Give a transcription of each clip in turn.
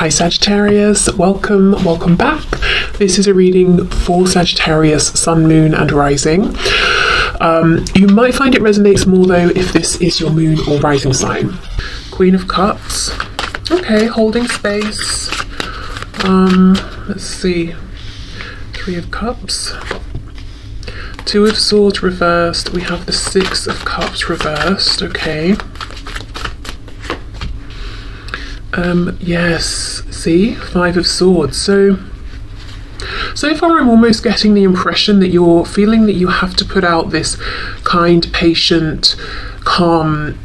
Hi Sagittarius, welcome back. This is a reading for Sagittarius, Sun, Moon and Rising. You might find it resonates more though if this is your Moon or Rising sign. Queen of Cups, okay, holding space. Let's see, Three of Cups, Two of Swords reversed, we have the Six of Cups reversed, okay. Yes, see, Five of Swords. So far I'm almost getting the impression that you're feeling that you have to put out this kind, patient, calm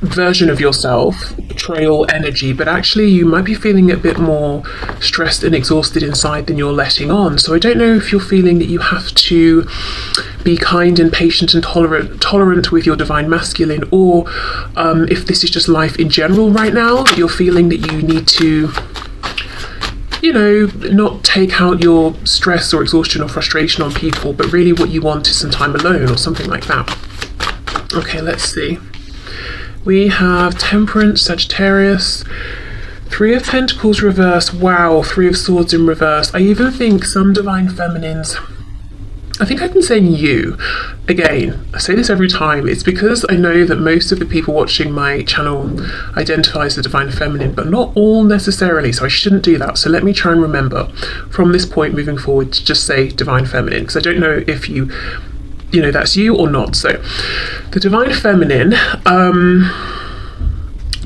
version of yourself, betrayal energy, but actually you might be feeling a bit more stressed and exhausted inside than you're letting on. So I don't know if you're feeling that you have to be kind and patient and tolerant with your divine masculine, or if this is just life in general right now, that you're feeling that you need to, you know, not take out your stress or exhaustion or frustration on people, but really what you want is some time alone or something like that. Okay, let's see. We have Temperance, Sagittarius, Three of Pentacles reversed, wow, Three of Swords in reverse. I even think some divine feminines, I think I've been saying you. Again, I say this every time, it's because I know that most of the people watching my channel identify as the divine feminine, but not all necessarily, so I shouldn't do that. So let me try and remember from this point moving forward to just say divine feminine, because I don't know if you know that's you or not. So the divine feminine,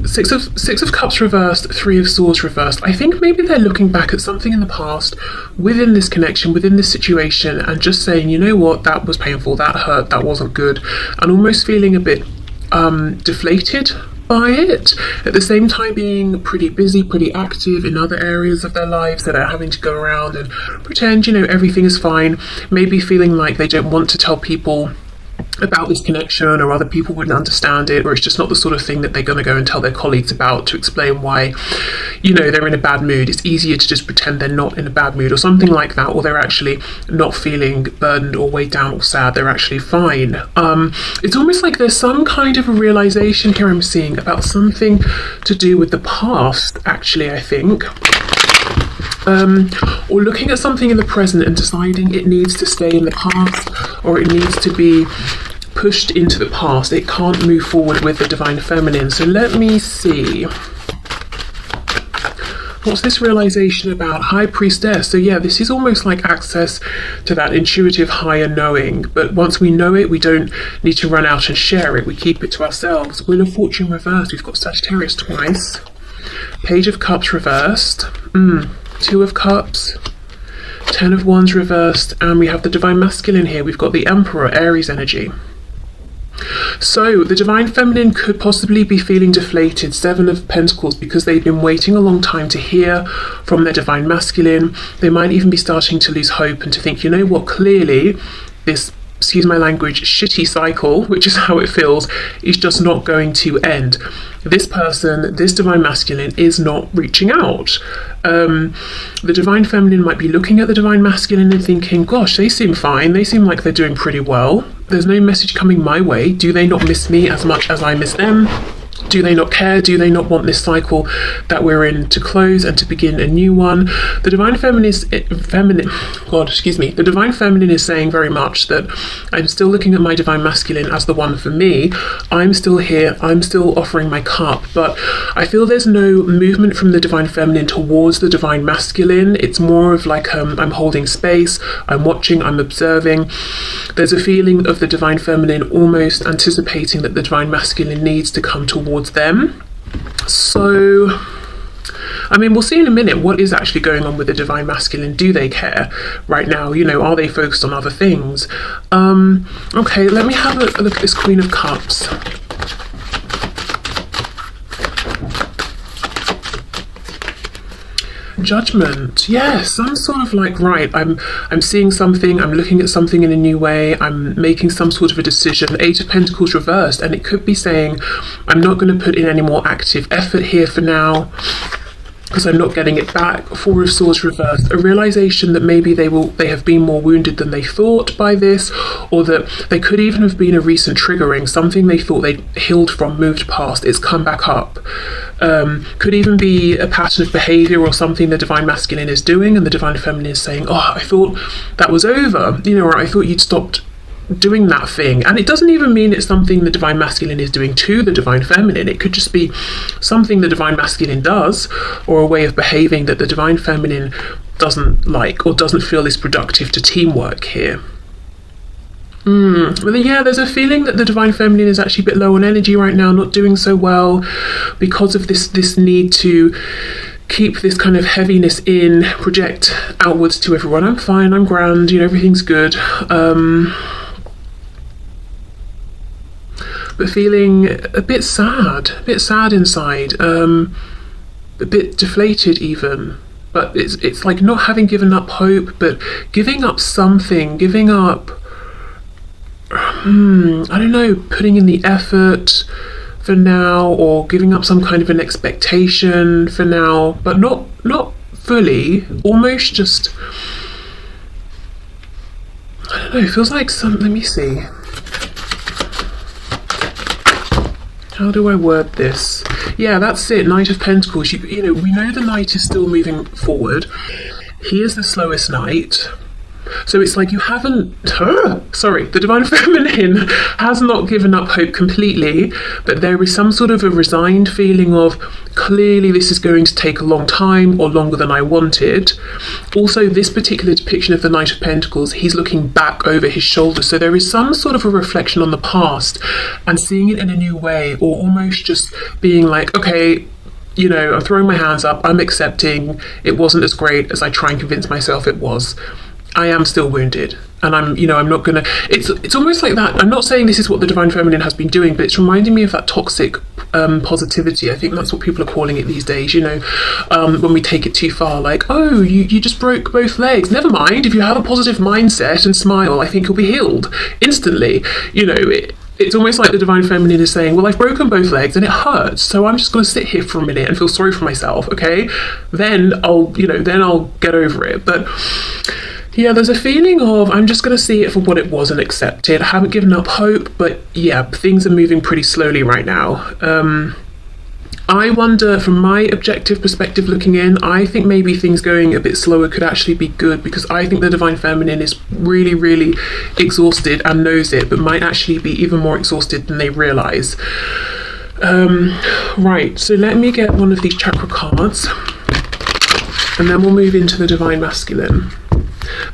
Six of Cups reversed, Three of Swords reversed. I think maybe they're looking back at something in the past within this connection, within this situation, and just saying, you know what, that was painful, that hurt, that wasn't good, and almost feeling a bit deflated by it, at the same time being pretty busy, pretty active in other areas of their lives that are having to go around and pretend, you know, everything is fine, maybe feeling like they don't want to tell people about this connection, or other people wouldn't understand it, or it's just not the sort of thing that they're going to go and tell their colleagues about to explain why, you know, they're in a bad mood. It's easier to just pretend they're not in a bad mood or something like that, or they're actually not feeling burdened or weighed down or sad, they're actually fine. It's almost like there's some kind of a realization here I'm seeing about something to do with the past, actually, I think. Or looking at something in the present and deciding it needs to stay in the past, or it needs to be pushed into the past. It can't move forward with the divine feminine. So let me see. What's this realization about? High Priestess. So yeah, this is almost like access to that intuitive higher knowing, but once we know it, we don't need to run out and share it. We keep it to ourselves. Wheel of Fortune reversed. We've got Sagittarius twice. Page of Cups reversed. Two of Cups, Ten of Wands reversed, and we have the divine masculine here. We've got the Emperor, Aries energy. So the divine feminine could possibly be feeling deflated, Seven of Pentacles, because they've been waiting a long time to hear from their divine masculine. They might even be starting to lose hope and to think, you know what, clearly this, excuse my language, shitty cycle, which is how it feels, is just not going to end. This person, this divine masculine, is not reaching out. The divine feminine might be looking at the divine masculine and thinking, gosh, they seem fine, they seem like they're doing pretty well. There's no message coming my way. Do they not miss me as much as I miss them? Do they not care? Do they not want this cycle that we're in to close and to begin a new one? The divine feminine the divine feminine is saying very much that I'm still looking at my divine masculine as the one for me. I'm still here. I'm still offering my cup, but I feel there's no movement from the divine feminine towards the divine masculine. It's more of like I'm holding space, I'm watching, I'm observing. There's a feeling of the divine feminine almost anticipating that the divine masculine needs to come towards them. So, I mean, we'll see in a minute what is actually going on with the divine masculine. Do they care right now? You know, are they focused on other things? Okay, let me have a look at this Queen of Cups. Judgment. Yes, I'm sort of like, right, I'm seeing something, I'm looking at something in a new way, I'm making some sort of a decision. Eight of Pentacles reversed, and it could be saying I'm not going to put in any more active effort here for now. because I'm not getting it back. Four of Swords reversed. A realization that maybe they have been more wounded than they thought by this, or that they could even have been a recent triggering, something they thought they'd healed from, moved past, it's come back up. Could even be a pattern of behavior or something the Divine Masculine is doing and the Divine Feminine is saying, oh, I thought that was over, or I thought you'd stopped doing that thing. And it doesn't even mean it's something the Divine Masculine is doing to the Divine Feminine. It could just be something the Divine Masculine does, or a way of behaving that the Divine Feminine doesn't like or doesn't feel is productive to teamwork here. But then, yeah, there's a feeling that the Divine Feminine is actually a bit low on energy right now, not doing so well because of this need to keep this kind of heaviness in, project outwards to everyone. I'm fine, I'm grand, everything's good. But feeling a bit sad inside, a bit deflated even. But it's like not having given up hope, but giving up something, giving up, I don't know, putting in the effort for now, or giving up some kind of an expectation for now, but not fully, almost just, I don't know, it feels like let me see. How do I word this? Yeah, that's it, Knight of Pentacles. We know the Knight is still moving forward. He is the slowest Knight. So it's like you haven't, the Divine Feminine has not given up hope completely, but there is some sort of a resigned feeling of, clearly this is going to take a long time, or longer than I wanted. Also, this particular depiction of the Knight of Pentacles, he's looking back over his shoulder, so there is some sort of a reflection on the past and seeing it in a new way, or almost just being like, okay, I'm throwing my hands up, I'm accepting it wasn't as great as I try and convince myself it was. I am still wounded, and I'm not gonna, it's almost like that. I'm not saying this is what the Divine Feminine has been doing, but it's reminding me of that toxic positivity. I think that's what people are calling it these days, when we take it too far, like, oh, you just broke both legs. Never mind, if you have a positive mindset and smile, I think you'll be healed instantly. It's almost like the Divine Feminine is saying, well, I've broken both legs and it hurts, so I'm just going to sit here for a minute and feel sorry for myself, okay? Then I'll get over it. But yeah, there's a feeling of, I'm just going to see it for what it was and accept it. I haven't given up hope, but yeah, things are moving pretty slowly right now. I wonder, from my objective perspective looking in, I think maybe things going a bit slower could actually be good, because I think the Divine Feminine is really, really exhausted and knows it, but might actually be even more exhausted than they realise. Right, so let me get one of these chakra cards, and then we'll move into the Divine Masculine.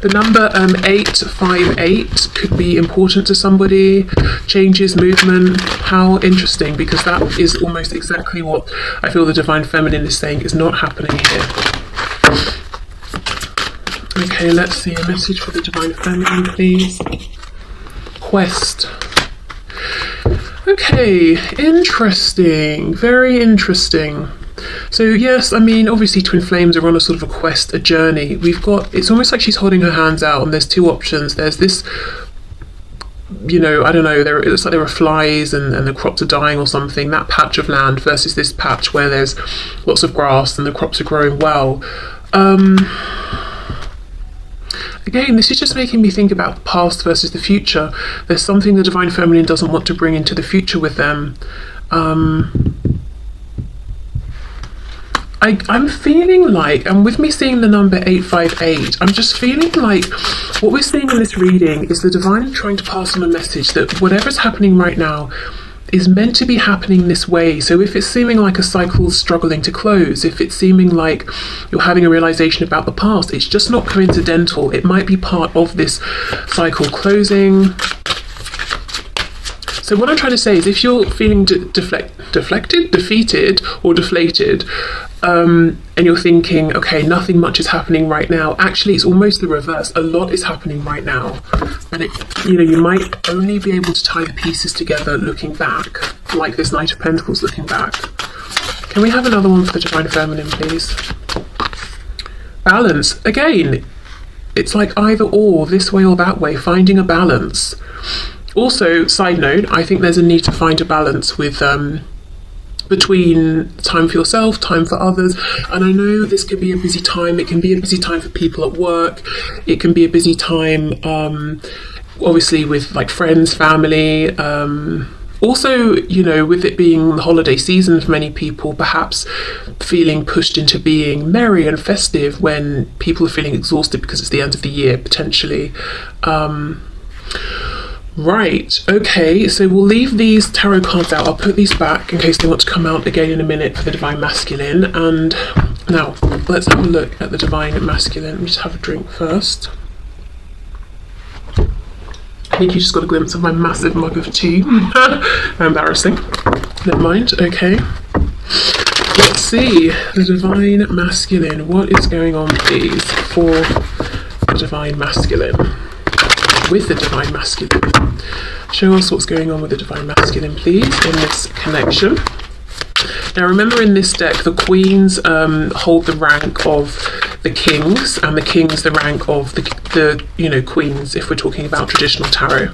The number 858 could be important to somebody. Changes, movement. How interesting, because that is almost exactly what I feel the Divine Feminine is saying is not happening here. Okay, let's see a message for the Divine Feminine, please. Quest. Okay, interesting. Very interesting. So yes, obviously twin flames are on a sort of a quest, a journey. It's almost like she's holding her hands out, and there's two options. There's this, I don't know, it looks like there are flies and the crops are dying or something, that patch of land, versus this patch where there's lots of grass and the crops are growing well. Again, this is just making me think about the past versus the future. There's something the Divine Feminine doesn't want to bring into the future with them. I'm feeling like, and with me seeing the number 858, I'm just feeling like what we're seeing in this reading is the Divine trying to pass on a message that whatever's happening right now is meant to be happening this way. So if it's seeming like a cycle struggling to close, if it's seeming like you're having a realization about the past, it's just not coincidental. It might be part of this cycle closing. So what I'm trying to say is, if you're feeling defeated or deflated, and you're thinking, okay, nothing much is happening right now, actually it's almost the reverse. A lot is happening right now, and you might only be able to tie the pieces together looking back, like this Knight of Pentacles looking back. Can we have another one for the Divine Feminine, please? Balance. Again, it's like either or, this way or that way, finding a balance. Also, side note, I think there's a need to find a balance with between time for yourself, time for others. And I know this could be a busy time. It can be a busy time for people at work. It can be a busy time, obviously, with like friends, family. Also, you know, with it being the holiday season for many people, perhaps feeling pushed into being merry and festive when people are feeling exhausted because it's the end of the year, potentially. Right, okay, so we'll leave these tarot cards out. I'll put these back in case they want to come out again in a minute for the Divine Masculine. And now, let's have a look at the Divine Masculine. Let me just have a drink first. I think you just got a glimpse of my massive mug of tea. Embarrassing. Never mind, okay. Let's see, the Divine Masculine. What is going on, please, for the Divine Masculine? With the Divine Masculine. Show us what's going on with the Divine Masculine, please, in this connection. Now remember, in this deck, the Queens hold the rank of the Kings, and the Kings the rank of the you know, Queens, if we're talking about traditional tarot.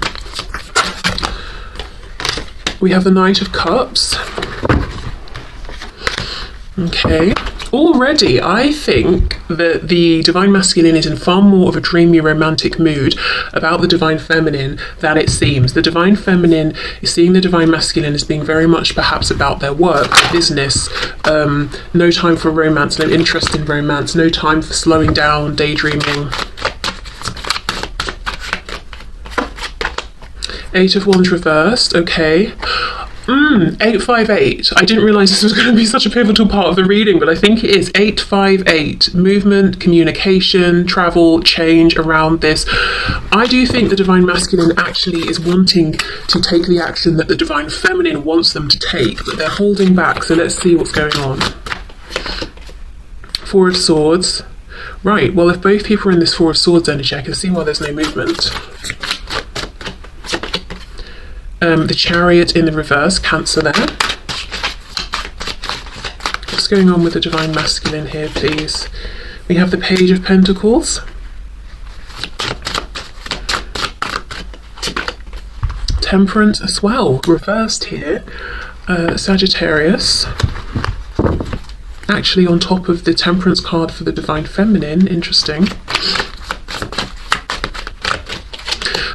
We have the Knight of Cups. Okay. Already, I think that the Divine Masculine is in far more of a dreamy, romantic mood about the Divine Feminine than it seems. The Divine Feminine is seeing the Divine Masculine as being very much perhaps about their work, their business, no time for romance, no interest in romance, no time for slowing down, daydreaming. Eight of Wands reversed, okay. 858. I didn't realise this was going to be such a pivotal part of the reading, but I think it is. 858. Movement, communication, travel, change around this. I do think the Divine Masculine actually is wanting to take the action that the Divine Feminine wants them to take, but they're holding back, so let's see what's going on. Four of Swords. Right, well, if both people are in this Four of Swords energy, I can see why there's no movement. The Chariot in the reverse, Cancer there. What's going on with the Divine Masculine here, please? We have the Page of Pentacles. Temperance as well, reversed here. Sagittarius. Actually on top of the Temperance card for the Divine Feminine, interesting.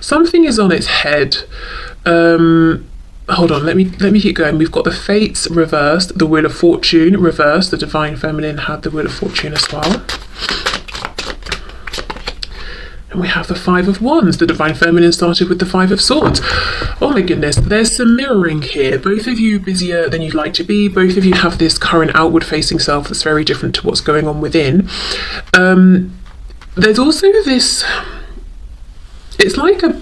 Something is on its head. Hold on, let me keep going. We've got the Fates reversed, the Wheel of Fortune reversed. The Divine Feminine had the Wheel of Fortune as well. And we have the Five of Wands. The Divine Feminine started with the Five of Swords. Oh my goodness, there's some mirroring here. Both of you busier than you'd like to be. Both of you have this current outward facing self that's very different to what's going on within. There's also this, it's like a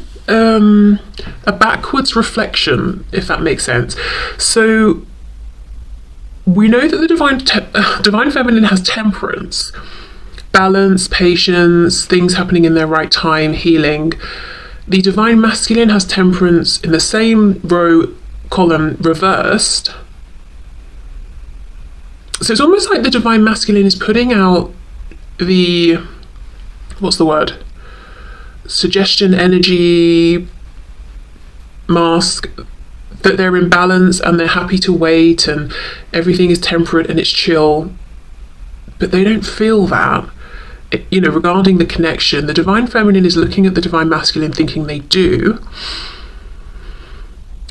backwards reflection, if that makes sense. So we know that the Divine Feminine has temperance, balance, patience, things happening in their right time, healing. The Divine Masculine has temperance in the same row, column, reversed. So it's almost like the Divine Masculine is putting out the, what's the word? Suggestion, energy, mask, that they're in balance and they're happy to wait and everything is temperate and it's chill, but they don't feel that. You know, regarding the connection, the Divine Feminine is looking at the Divine Masculine thinking they do.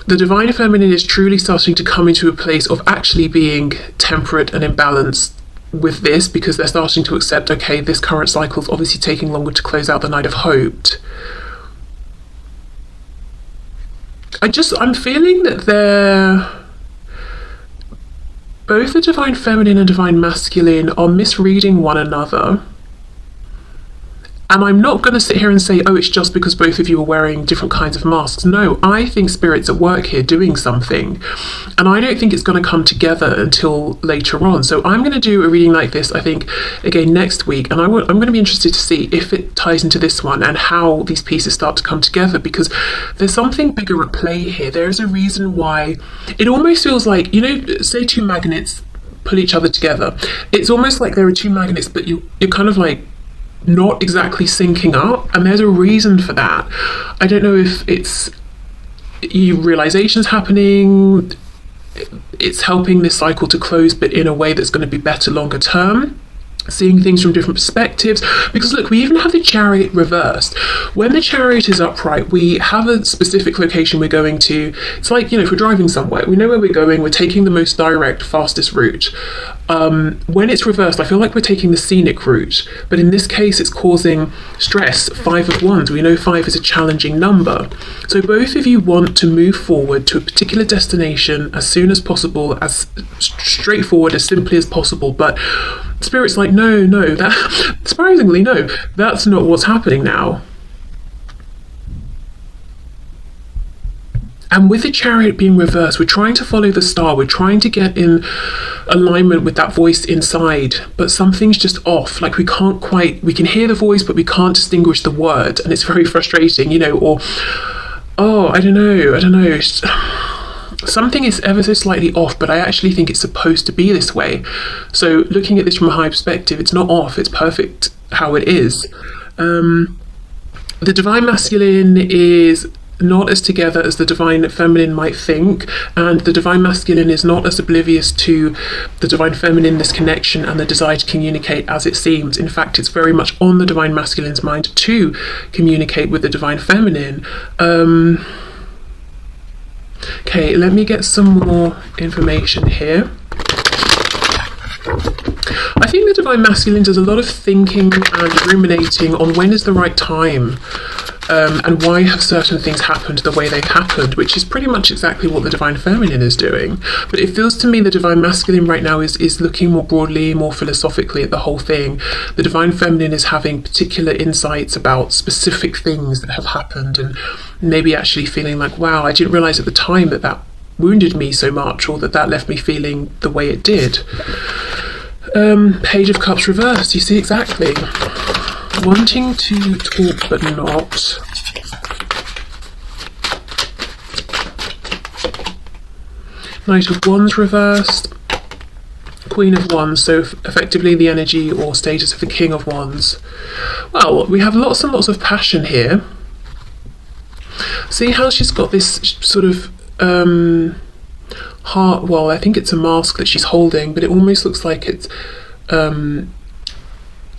The Divine Feminine is truly starting to come into a place of actually being temperate and in balance with this, because they're starting to accept, okay, this current cycle is obviously taking longer to close out than I'd have hoped. I'm feeling that both the Divine Feminine and Divine Masculine are misreading one another. And I'm not going to sit here and say, oh, it's just because both of you are wearing different kinds of masks. No, I think Spirit's at work here doing something. And I don't think it's going to come together until later on. So I'm going to do a reading like this, I think, again next week. And I'm going to be interested to see if it ties into this one and how these pieces start to come together, because there's something bigger at play here. There's a reason why it almost feels like, you know, say two magnets pull each other together. It's almost like there are two magnets, but you're kind of like, not exactly syncing up, and there's a reason for that. I don't know if it's realizations happening, it's helping this cycle to close, but in a way that's going to be better longer term. Seeing things from different perspectives, because look, we even have the Chariot reversed. When the Chariot is upright, we have a specific location we're going to. It's like, if we're driving somewhere, we know where we're going, we're taking the most direct, fastest route. When it's reversed, I feel like we're taking the scenic route, but in this case it's causing stress. 5 of Wands, we know 5 is a challenging number, so both of you want to move forward to a particular destination as soon as possible, as straightforward, as simply as possible, but Spirit's like, no, that surprisingly, no, that's not what's happening now. And with the Chariot being reversed, we're trying to follow the star, we're trying to get in alignment with that voice inside, but something's just off. Like we can hear the voice, but we can't distinguish the word, and it's very frustrating, or, I don't know. Something is ever so slightly off, but I actually think it's supposed to be this way. So looking at this from a high perspective, it's not off, it's perfect how it is. The Divine Masculine is not as together as the Divine Feminine might think, and the Divine Masculine is not as oblivious to the Divine Feminine, this connection and the desire to communicate, as it seems. In fact, it's very much on the Divine Masculine's mind to communicate with the Divine Feminine. Okay, let me get some more information here. I think the Divine Masculine does a lot of thinking and ruminating on when is the right time, and why have certain things happened the way they've happened, which is pretty much exactly what the Divine Feminine is doing. But it feels to me the Divine Masculine right now is looking more broadly, more philosophically at the whole thing. The Divine Feminine is having particular insights about specific things that have happened, and maybe actually feeling like, wow, I didn't realise at the time that wounded me so much, or that left me feeling the way it did. Page of Cups reversed, you see exactly. Wanting to talk but not. Knight of Wands reversed. Queen of Wands, so effectively the energy or status of the King of Wands. Well, we have lots and lots of passion here. See how she's got this sort of heart, well, I think it's a mask that she's holding, but it almost looks like it's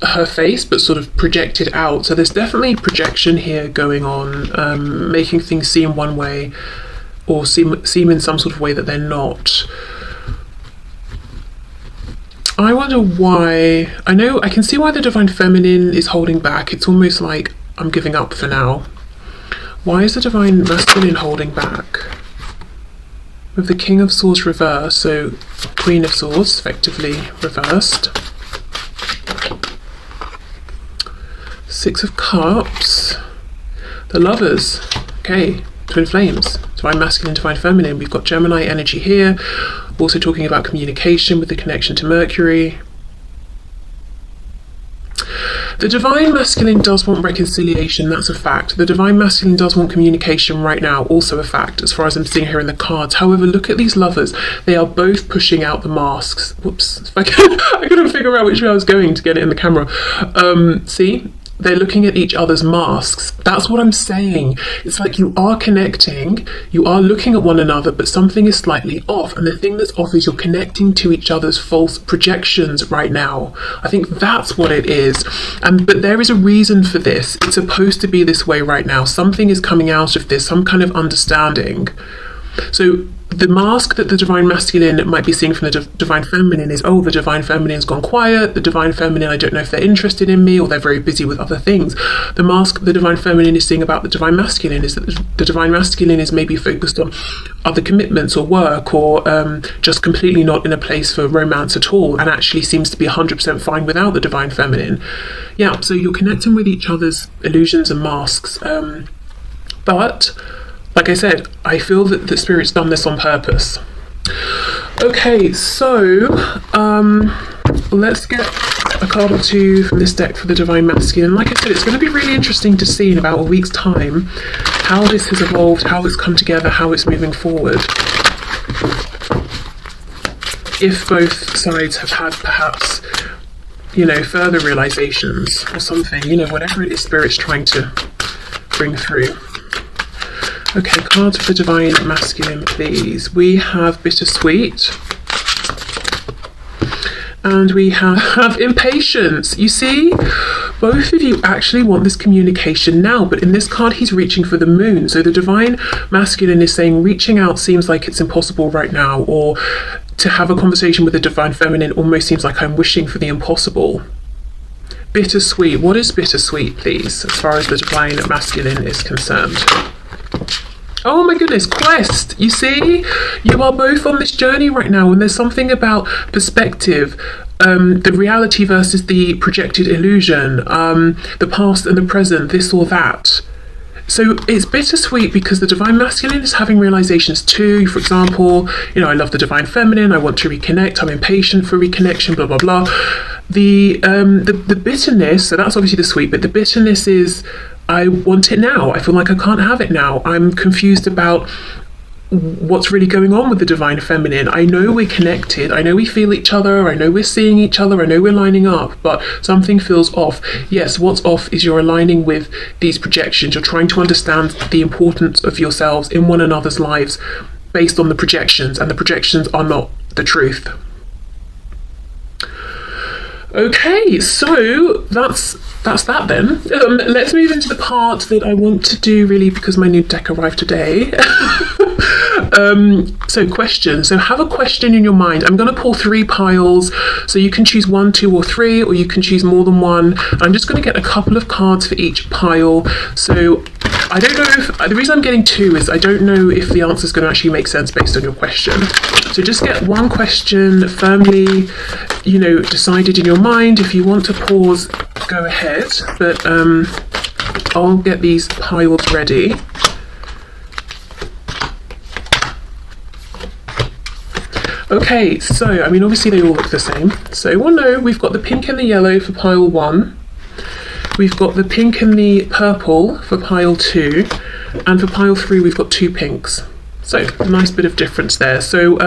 her face, but sort of projected out. So there's definitely projection here going on, making things seem one way, or seem in some sort of way that they're not. I wonder why. I can see why the Divine Feminine is holding back. It's almost like, I'm giving up for now. Why is the Divine Masculine holding back? With the King of Swords reversed, so Queen of Swords effectively reversed. 6 of Cups. The Lovers. Okay, Twin Flames. Divine Masculine, Divine Feminine. We've got Gemini energy here. Also talking about communication with the connection to Mercury. The Divine Masculine does want reconciliation, that's a fact. The Divine Masculine does want communication right now, also a fact, as far as I'm seeing here in the cards. However, look at these lovers. They are both pushing out the masks. Whoops. I couldn't figure out which way I was going to get it in the camera. See? They're looking at each other's masks. That's what I'm saying. It's like you are connecting, you are looking at one another, but something is slightly off. And the thing that's off is you're connecting to each other's false projections right now. I think that's what it is. But there is a reason for this. It's supposed to be this way right now. Something is coming out of this, some kind of understanding. So the mask that the Divine Masculine might be seeing from the Divine Feminine is, oh, the Divine Feminine's gone quiet, the Divine Feminine, I don't know if they're interested in me, or they're very busy with other things. The mask the Divine Feminine is seeing about the Divine Masculine is that the Divine Masculine is maybe focused on other commitments or work, or just completely not in a place for romance at all, and actually seems to be 100% fine without the Divine Feminine. Yeah, so you're connecting with each other's illusions and masks, but like I said, I feel that the Spirit's done this on purpose. Okay, so let's get a card or two from this deck for the Divine Masculine. Like I said, it's going to be really interesting to see in about a week's time how this has evolved, how it's come together, how it's moving forward. If both sides have had perhaps, further realizations or something, whatever it is Spirit's trying to bring through. Okay, cards for divine masculine, please. We have bittersweet. And we have impatience. You see, both of you actually want this communication now, but in this card, he's reaching for the moon. So the divine masculine is saying reaching out seems like it's impossible right now, or to have a conversation with the divine feminine almost seems like I'm wishing for the impossible. Bittersweet. What is bittersweet, please, as far as the divine masculine is concerned? Oh my goodness, quest. You see, you are both on this journey right now, and there's something about perspective, the reality versus the projected illusion, the past and the present, this or that. So it's bittersweet because the divine masculine is having realizations too. For example, you know, I love the divine feminine, I want to reconnect, I'm impatient for reconnection, blah blah blah. The bitterness, so that's obviously the sweet, but the bitterness is, I want it now. I feel like I can't have it now. I'm confused about what's really going on with the divine feminine. I know we're connected. I know we feel each other. I know we're seeing each other. I know we're lining up, but something feels off. Yes, what's off is you're aligning with these projections. You're trying to understand the importance of yourselves in one another's lives based on the projections, and the projections are not the truth. Okay, so that's that then. Let's move into the part that I want to do really because my new deck arrived today. So question. So have a question in your mind. I'm going to pull 3 piles. So you can choose 1, 2, or 3, or you can choose more than one. I'm just going to get a couple of cards for each pile. So I don't know if, the reason I'm getting 2 is I don't know if the answer is going to actually make sense based on your question. So just get one question firmly, you know, decided in your mind. If you want to pause, go ahead, but I'll get these piles ready. Okay, so, I mean, obviously they all look the same. So, well, no, we've got the pink and the yellow for pile 1. We've got the pink and the purple for pile 2. And for pile 3, we've got 2 pinks. So, a nice bit of difference there. So,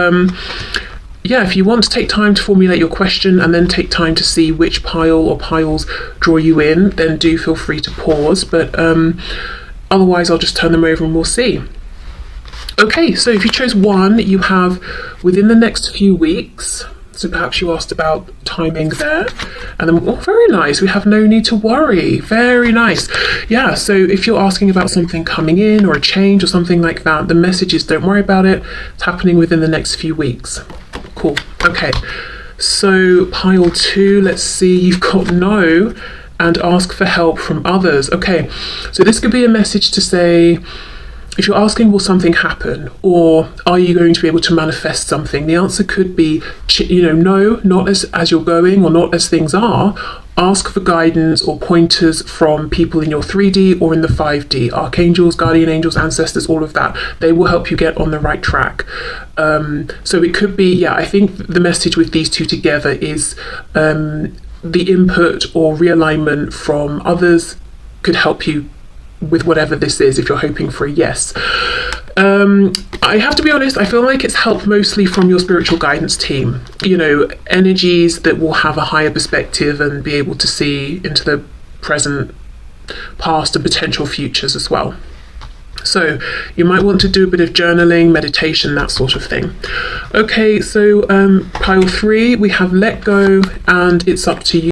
yeah, if you want to take time to formulate your question and then take time to see which pile or piles draw you in, then do feel free to pause. But otherwise, I'll just turn them over and we'll see. Okay, so if you chose 1, you have within the next few weeks. So perhaps you asked about timing there. And then, oh, very nice. We have no need to worry. Very nice. Yeah, so if you're asking about something coming in or a change or something like that, the message is don't worry about it. It's happening within the next few weeks. Cool. Okay. So pile 2, let's see. You've got no and ask for help from others. Okay. So this could be a message to say, if you're asking, will something happen, or are you going to be able to manifest something? The answer could be, you know, no, not as you're going or not as things are. Ask for guidance or pointers from people in your 3D or in the 5D, archangels, guardian angels, ancestors, all of that. They will help you get on the right track. So it could be, yeah, I think the message with these two together is the input or realignment from others could help you with whatever this is, if you're hoping for a yes. I have to be honest, I feel like it's helped mostly from your spiritual guidance team, you know, energies that will have a higher perspective and be able to see into the present, past and potential futures as well. So you might want to do a bit of journaling, meditation, that sort of thing. Okay, so pile 3, we have let go and it's up to you.